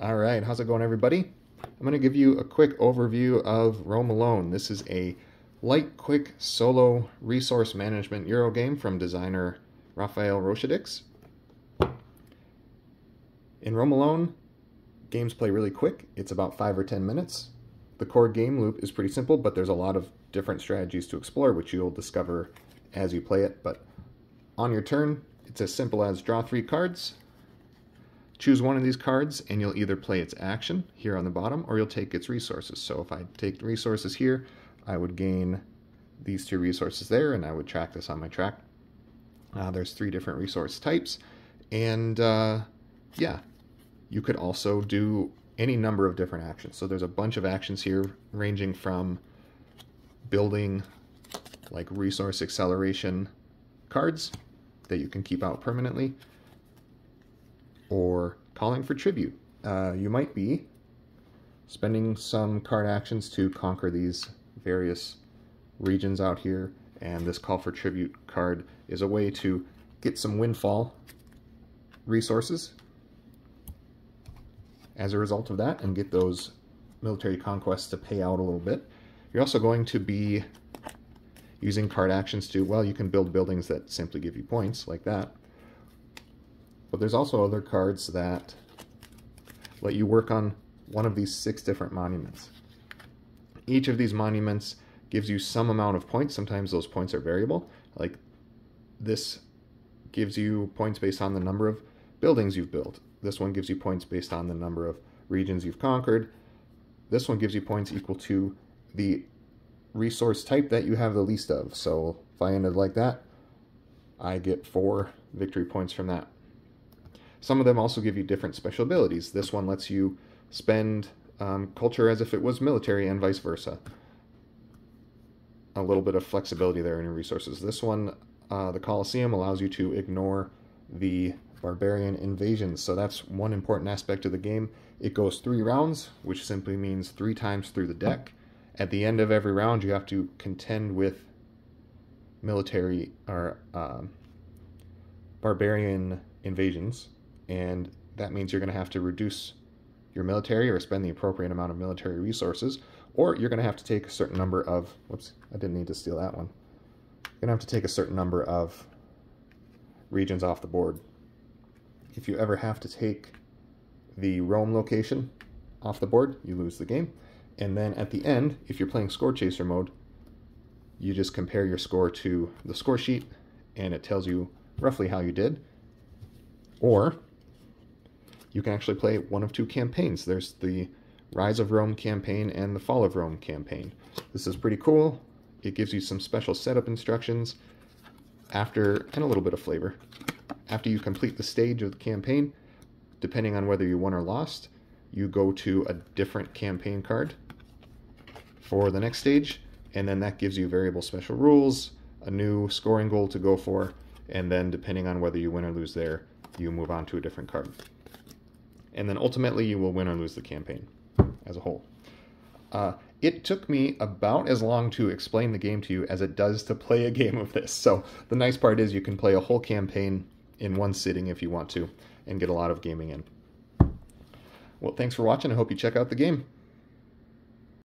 All right, how's it going, everybody? I'm going to give you a quick overview of Roam Alone. This is a light, quick, solo resource management Euro game from designer Raphael Roshadix. In Roam Alone, games play really quick. It's about 5 or 10 minutes. The core game loop is pretty simple, but there's a lot of different strategies to explore, which you'll discover as you play it. But on your turn, it's as simple as draw 3 cards. Choose one of these cards and you'll either play its action here on the bottom or you'll take its resources. So if I take the resources here, I would gain these 2 resources there and I would track this on my track. There's 3 different resource types and yeah, you could also do any number of different actions. So there's a bunch of actions here ranging from building like resource acceleration cards that you can keep out permanently, or calling for tribute. You might be spending some card actions to conquer these various regions out here, and this call for tribute card is a way to get some windfall resources as a result of that and get those military conquests to pay out a little bit. You're also going to be using card actions to, well, you can build buildings that simply give you points like that. But there's also other cards that let you work on one of these 6 different monuments. Each of these monuments gives you some amount of points. Sometimes those points are variable. Like this gives you points based on the number of buildings you've built. This one gives you points based on the number of regions you've conquered. This one gives you points equal to the resource type that you have the least of. So if I ended like that, I get 4 victory points from that. Some of them also give you different special abilities. This one lets you spend culture as if it was military and vice versa. A little bit of flexibility there in your resources. This one, the Colosseum, allows you to ignore the barbarian invasions. So that's one important aspect of the game. It goes 3 rounds, which simply means 3 times through the deck. At the end of every round, you have to contend with military or barbarian invasions. And that means you're going to have to reduce your military or spend the appropriate amount of military resources, or you're going to have to take a certain number of, whoops, I didn't need to steal that one. You're going to have to take a certain number of regions off the board. If you ever have to take the Rome location off the board, you lose the game. And then at the end, if you're playing score chaser mode, you just compare your score to the score sheet and it tells you roughly how you did. Or you can actually play one of 2 campaigns. There's the Rise of Rome campaign and the Fall of Rome campaign. This is pretty cool. It gives you some special setup instructions and a little bit of flavor. After you complete the stage of the campaign, depending on whether you won or lost, you go to a different campaign card for the next stage, and then that gives you variable special rules, a new scoring goal to go for, and then depending on whether you win or lose there, you move on to a different card. And then ultimately you will win or lose the campaign as a whole. It took me about as long to explain the game to you as it does to play a game of this. So the nice part is you can play a whole campaign in one sitting if you want to and get a lot of gaming in. Well, thanks for watching. I hope you check out the game.